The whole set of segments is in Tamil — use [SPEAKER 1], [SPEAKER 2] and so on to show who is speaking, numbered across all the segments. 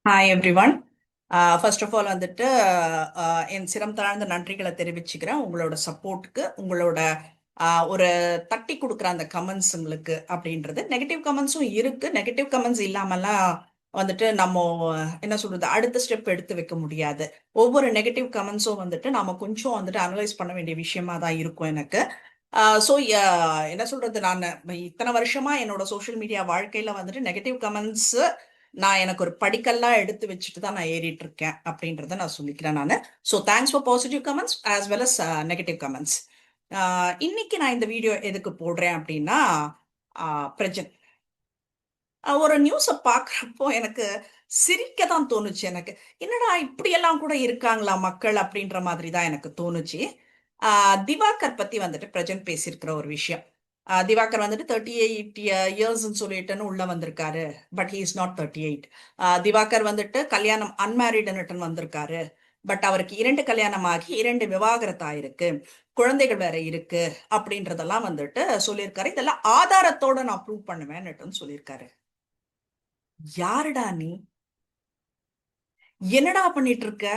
[SPEAKER 1] Hi everyone. First of all வந்துட்டு என் சிரம் தாழ்ந்த நன்றிகளை தெரிவிச்சுக்கிறேன் உங்களோட சப்போர்ட்டுக்கு. உங்களோட ஒரு தட்டி கொடுக்குற அந்த கமெண்ட்ஸுங்களுக்கு அப்படின்றது. நெகட்டிவ் கமெண்ட்ஸும் இருக்கு. நெகட்டிவ் கமெண்ட்ஸ் இல்லாமலாம் வந்துட்டு நம்ம என்ன சொல்றது, அடுத்த ஸ்டெப் எடுத்து வைக்க முடியாது. ஒவ்வொரு நெகட்டிவ் கமெண்ட்ஸும் வந்துட்டு நாம கொஞ்சம் வந்துட்டு அனலைஸ் பண்ண வேண்டிய விஷயமா தான் இருக்கும் எனக்கு. ஸோ என்ன சொல்றது, நான் இத்தனை வருஷமா என்னோட சோஷியல் மீடியா வாழ்க்கையில வந்துட்டு நெகட்டிவ் கமெண்ட்ஸ் நான் எனக்கு ஒரு படிக்கல்லா எடுத்து வச்சுட்டு தான் நான் ஏறிட்டு இருக்கேன் அப்படின்றத நான் சொல்லிக்கிறேன் நான். So thanks for positive comments as well as negative comments. இன்னைக்கு நான் இந்த வீடியோ எதுக்கு போடுறேன் அப்படின்னா, பிரஜன் ஒரு நியூஸை பார்க்குறப்போ எனக்கு சிரிக்க தான் தோணுச்சு. எனக்கு என்னடா இப்படியெல்லாம் கூட இருக்காங்களா மக்கள் அப்படின்ற மாதிரி தான் எனக்கு தோணுச்சு. திவாகர் பத்தி வந்துட்டு பிரஜன் பேசியிருக்கிற ஒரு விஷயம். திவாகர் வந்துட்டு 38 இயர்ஸ்ன்னு சொல்லிட்டுன்னு உள்ள வந்திருக்காரு. But he is not 38. Divakar வந்துட்டு கல்யாணம் அன்மேரிடுன்னு வந்திருக்காரு. பட் அவருக்கு 2 கல்யாணம் ஆகி 2 விவாகரத்து ஆயிருக்கு, குழந்தைகள் வேற இருக்கு அப்படின்றதெல்லாம் வந்துட்டு சொல்லியிருக்காரு. இதெல்லாம் ஆதாரத்தோட நான் ப்ரூவ் பண்ணுவேன்னுட்டு சொல்லியிருக்காரு. யாருடா நீ? என்னடா பண்ணிட்டு இருக்க?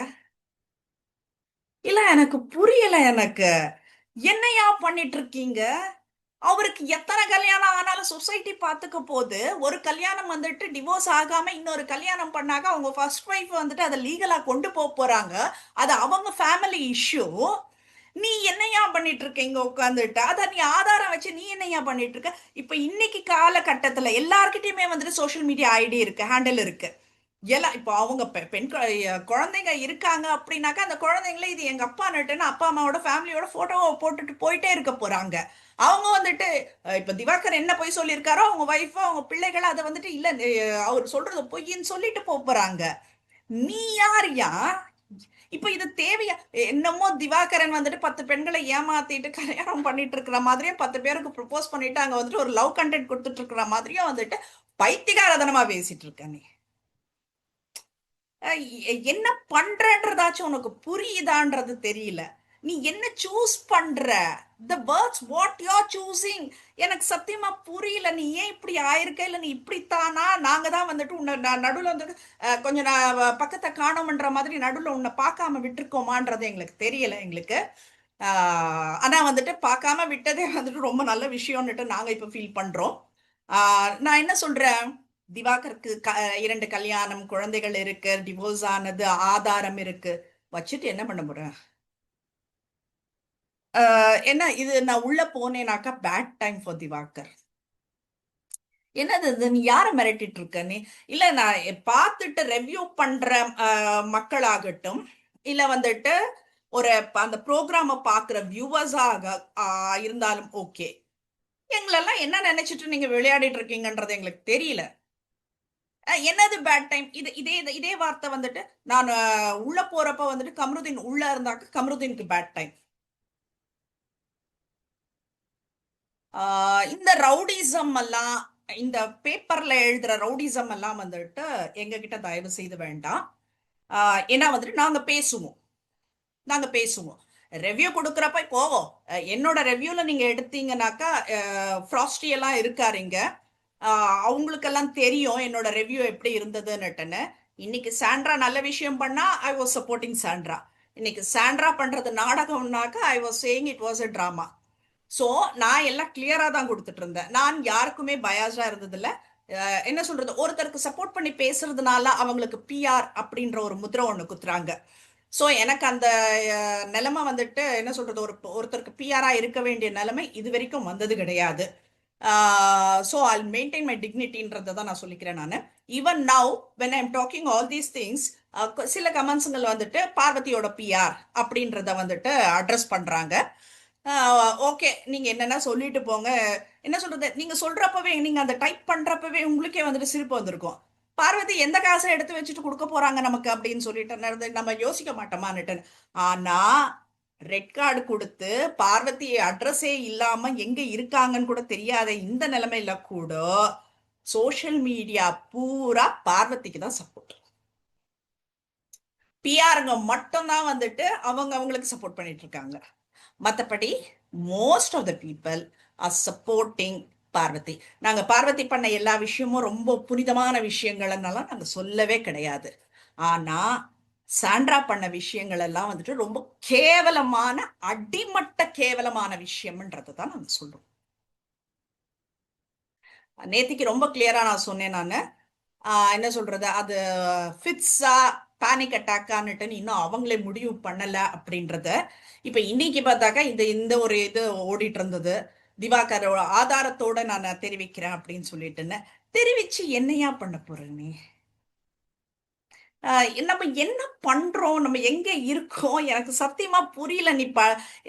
[SPEAKER 1] இல்ல எனக்கு புரியல. எனக்கு என்னையா பண்ணிட்டு இருக்கீங்க? அவருக்கு எத்தனை கல்யாணம் ஆனாலும் சொசைட்டி பாத்துக்க போது. ஒரு கல்யாணம் வந்துட்டு டிவோர்ஸ் ஆகாம இன்னொரு கல்யாணம் பண்ணாக்க அவங்க ஃபர்ஸ்ட் ஒய்ஃப் வந்துட்டு அதை லீகலா கொண்டு போக போறாங்க. அது அவங்க ஃபேமிலி இஷ்யூ. நீ என்னையா பண்ணிட்டு இருக்க இங்க உட்காந்துட்டு? அத நீ ஆதாரம் வச்சு நீ என்னையா பண்ணிட்டு இருக்க? இப்ப இன்னைக்கு காலகட்டத்துல எல்லார்கிட்டயுமே வந்துட்டு சோஷியல் மீடியா ஐடி இருக்கு, ஹேண்டில் இருக்கு. எல்லாம் இப்போ அவங்க குழந்தைங்க இருக்காங்க அப்படின்னாக்கா அந்த குழந்தைங்கள இது எங்க அப்பா நட்டுன்னு அப்பா அம்மாவோட ஃபேமிலியோட போட்டோவை போட்டுட்டு போயிட்டே இருக்க போறாங்க. அவங்க வந்துட்டு இப்ப திவாகர் என்ன பொய் சொல்லியிருக்காரோ அவங்க ஒய்ஃப் அவங்க பிள்ளைகள் அதை வந்துட்டு இல்ல அவர் சொல்றது பொய்ன்னு சொல்லிட்டு போறாங்க. நீ யாருயா? இப்ப இது தேவையா? என்னமோ திவாகரன் வந்துட்டு 10 பெண்களை ஏமாத்திட்டு கல்யாணம் பண்ணிட்டு இருக்கிற மாதிரியும் 10 பேருக்கு ப்ரப்போஸ் பண்ணிட்டு அங்க வந்துட்டு ஒரு லவ் கண்டென்ட் கொடுத்துட்டு இருக்கிற மாதிரியும் வந்துட்டு பைத்தியகாரதனமா பேசிட்டு இருக்க நீ. என்ன பண்றன்றதாச்சும் உனக்கு புரியுதான்றது தெரியல. நீ என்ன சூஸ் பண்ற? The words what you are choosing எனக்கு சத்தியமா புரியல. நீ ஏன் இப்படி ஆயிருக்க? இல்ல நீ இப்படித்தானா? நாங்க தான் வந்துட்டு உன்னை நடுவில் வந்து கொஞ்சம் பக்கத்தை காணோம்ன்ற மாதிரி நடுவில் உன்னை பார்க்காம விட்டுருக்கோமான்றது எங்களுக்கு தெரியல எங்களுக்கு. ஆனா வந்துட்டு பார்க்காம விட்டதே வந்துட்டு ரொம்ப நல்ல விஷயம்னுட்டு நாங்க இப்ப ஃபீல் பண்றோம். நான் என்ன சொல்றேன், திவாகருக்கு 2 கல்யாணம், குழந்தைகள் இருக்கு, டிவோர்ஸ் ஆனது ஆதாரம் இருக்கு. வச்சுட்டு என்ன பண்ண போறேன்? என்ன இது, நான் உள்ள போனேனாக்கா பேட் டைம் ஃபார் திவாகர். என்னது இது? நீ யாரை மிரட்டிட்டு இருக்க நீ? இல்ல நான் பார்த்துட்டு ரெவ்யூ பண்ற மக்களாகட்டும், இல்ல வந்துட்டு ஒரு அந்த ப்ரோக்ராம பாக்குற வியூவர்ஸாக இருந்தாலும் ஓகே. எங்களெல்லாம் என்ன நினைச்சிட்டு நீங்க விளையாடிட்டு இருக்கீங்கன்றது எங்களுக்கு தெரியல. என்னது பேட் டைம்? இது இதே இதே வார்த்தை வந்துட்டு நான் உள்ள போறப்ப வந்துட்டு கம்ருதீன் உள்ள இருந்தாக்க கம்ருதீனுக்கு பேட் டைம். இந்த ரவுடிசம் எல்லாம், இந்த பேப்பர்ல எழுதுற ரவுடிசம் எல்லாம் வந்துட்டு எங்க கிட்ட தயவு செய்து வேண்டாம். ஏன்னா வந்துட்டு நாங்க பேசுவோம் ரெவ்யூ கொடுக்குறப்ப போவோம். என்னோட ரெவ்யூல நீங்க எடுத்தீங்கன்னாக்கா ஃப்ராஸ்டி எல்லாம் இருக்காருங்க. அவங்களுக்கெல்லாம் தெரியும் என்னோட ரெவ்யூ எப்படி இருந்ததுன்னுட்டுன்னு. இன்னைக்கு சாண்ட்ரா நல்ல விஷயம் பண்ணா ஐ வாஸ் சப்போர்ட்டிங் சாண்ட்ரா. இன்னைக்கு சாண்ட்ரா பண்றது நாடகம்னாக்கா I was saying it was a drama. So நான் எல்லாம் கிளியரா தான் கொடுத்துட்டு இருந்தேன். நான் யாருக்குமே பயாஸா இருந்ததில்ல. என்ன சொல்றது, ஒருத்தருக்கு சப்போர்ட் பண்ணி பேசுறதுனால அவங்களுக்கு பிஆர் அப்படின்ற ஒரு முத்திரை ஒண்ணு குத்துறாங்க. ஸோ எனக்கு அந்த நிலைமை வந்துட்டு என்ன சொல்றது, ஒருத்தருக்கு பிஆரா இருக்க வேண்டிய நிலைமை இது வரைக்கும் வந்தது கிடையாது. ஸோ ஐ மெயின்டைன் மை டிக்னிட்டின்றதை தான் நான் சொல்லிக்கிறேன் நான். Even now when I am talking all these things, சில கமெண்ட்ஸுங்கள் வந்துட்டு பார்வதியோட பிஆர் அப்படின்றத வந்துட்டு அட்ரஸ் பண்றாங்க. ஓகே, நீங்க என்னன்னா சொல்லிட்டு போங்க. என்ன சொல்றது, நீங்க சொல்றப்பவே, நீங்க அந்த டைப் பண்றப்பவே உங்களுக்கே வந்துட்டு சிரிப்பு வந்திருக்கும். பார்வதி எந்த காசை எடுத்து வச்சுட்டு கொடுக்க போறாங்க நமக்கு அப்படின்னு சொல்லிட்டு நம்ம யோசிக்க மாட்டோமான்னுட்டு. ஆனா ரெட் கார்டு கொடுத்து பார்வதி அட்ரஸே இல்லாம எங்க இருக்காங்கன்னு கூட தெரியாத இந்த நிலைமையில கூட சோஷியல் மீடியா பூரா பார்வதிக்கு தான் சப்போர்ட். பிஆருங்க மட்டும்தான் வந்துட்டு அவங்களுக்கு சப்போர்ட் பண்ணிட்டு இருக்காங்க. மற்றபடி most of the people are supporting Parvathi. நாங்க பார்வதி பண்ண எல்லா விஷயமும் ரொம்ப புனிதமான விஷயங்கள்னாலாம் நாங்க சொல்லவே கிடையாது. ஆனா சாண்ட்ரா பண்ண விஷயங்கள் எல்லாம் வந்துட்டு ரொம்ப கேவலமான, அடிமட்ட கேவலமான விஷயம்ன்றது தான் நாங்க சொல்றோம். நேத்திக்கு ரொம்ப கிளியரா நான் சொன்னேன். நானு என்ன சொல்றது, அது ஃபிட்ஸா பேனிக் அட்டாக்கான்னுட்டு இன்னும் அவங்களே முடிவு பண்ணல அப்படின்றத இப்ப இன்னைக்கு பார்த்தாக்கா இந்த இந்த ஒரு இது ஓடிட்டு இருந்தது. திவாகரோட ஆதாரத்தோட நான் தெரிவிக்கிறேன் அப்படின்னு சொல்லிட்டுன்னு தெரிவிச்சு என்னையா பண்ண போற நீ? நம்ம என்ன பண்றோம், நம்ம எங்க இருக்கோம், எனக்கு சத்தியமா புரியல.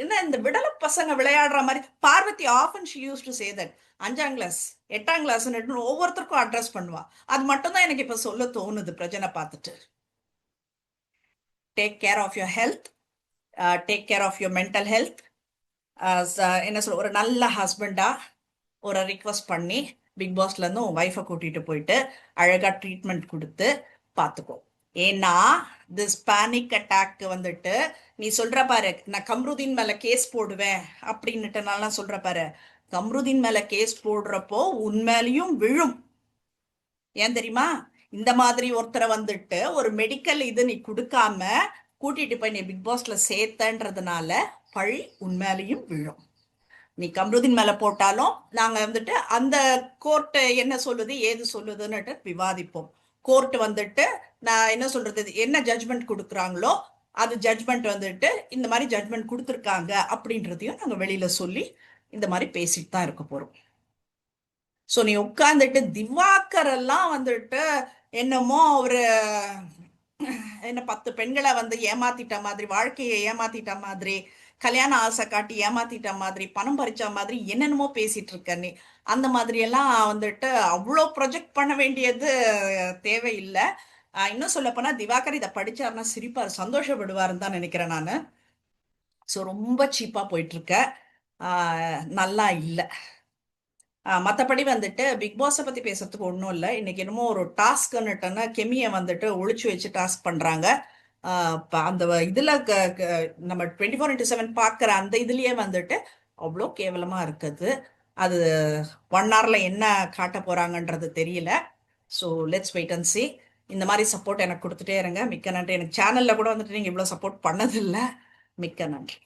[SPEAKER 1] என்ன இந்த விடல பசங்க விளையாடுற மாதிரி Parvathi often she used to say that 5ஆம் கிளாஸ் 8ஆம் கிளாஸ் ஒவ்வொருத்தருக்கும் அட்ரஸ் பண்ணுவா. அது மட்டும் தான் எனக்கு இப்ப சொல்ல தோணுது பிரஜனை பார்த்துட்டு. Take care of your health, take care of your mental health. என்ன சொல்ல, ஒரு நல்ல ஹஸ்பண்டா ஒரு ரிக்வஸ்ட் பண்ணி பிக் பாஸ்ல இருந்து உன் ஒய்ஃபை கூட்டிட்டு போயிட்டு அழகா ட்ரீட்மெண்ட் கொடுத்து பார்த்துக்கோ. ஏன்னா திஸ் பேனிக் அட்டாக் வந்துட்டு நீ சொல்ற பாரு, நான் கம்ருதீன் மேல கேஸ் போடுவேன் அப்படின்னுட்டு நான் சொல்ற பாரு, கம்ருதீன் மேல கேஸ் போடுறப்போ உண்மையிலையும் விழும். ஏன் தெரியுமா? இந்த மாதிரி ஒருத்தரை வந்துட்டு ஒரு மெடிக்கல் இது நீ கொடுக்காம கூட்டிட்டு போய் நீ பிக் பாஸ்ல சேர்த்தன்றதுனால பழி உண்மையிலையும் விழும். நீ கம்ருதீன் மேல போட்டாலும் நாங்க வந்துட்டு அந்த கோர்ட் என்ன சொல்லுது ஏது சொல்லுதுன்னுட்டு விவாதிப்போம். கோர்ட் வந்துட்டு நான் என்ன சொல்றது, என்ன ஜட்ஜ்மெண்ட் கொடுக்குறாங்களோ அது ஜட்ஜ்மெண்ட் வந்துட்டு இந்த மாதிரி ஜட்ஜ்மெண்ட் கொடுத்துருக்காங்க அப்படின்றதையும் நாங்க வெளியில சொல்லி இந்த மாதிரி பேசிட்டு தான் இருக்க போறோம். ஸோ நீ உட்காந்துட்டு திவாகர் எல்லாம் வந்துட்டு என்னமோ ஒரு என்ன 10 பெண்களை வந்து ஏமாத்திட்ட மாதிரி, வாழ்க்கையை ஏமாத்திட்ட மாதிரி, கல்யாண ஆசை காட்டி ஏமாத்திட்ட மாதிரி, பணம் பறிச்ச மாதிரி என்னென்னமோ பேசிட்டு இருக்க நீ. அந்த மாதிரி எல்லாம் வந்துட்டு அவ்வளோ ப்ரொஜெக்ட் பண்ண வேண்டியது தேவையில்லை. இன்னும் சொல்ல போனா திவாகர் இதை படிச்சாருன்னா சிரிப்பார், சந்தோஷப்படுவாருன்னு தான் நினைக்கிறேன் நான். ஸோ ரொம்ப சீப்பா போயிட்டு இருக்க, நல்லா இல்லை. மற்றபடி வந்துட்டு பிக் பாஸை பத்தி பேசுறதுக்கு ஒன்றும் இல்லை. இன்னைக்கு என்னமோ ஒரு டாஸ்க்ன்னுட்டோன்னா கெமியை வந்துட்டு ஒளிச்சு வச்சு டாஸ்க் பண்றாங்க. அந்த இதுல நம்ம 24x7 பார்க்குற அந்த இதுலயே வந்துட்டு அவ்வளோ கேவலமா இருக்குது. அது 1 hourல என்ன காட்ட போறாங்கன்றது தெரியல. So let's wait and see. இந்த மாதிரி சப்போர்ட் எனக்கு கொடுத்துட்டே இருங்க. மிக்க நன்றி. எனக்கு சேனல்ல கூட வந்துட்டு நீங்க இவ்வளோ சப்போர்ட் பண்ணதில்லை. மிக்க நன்றி.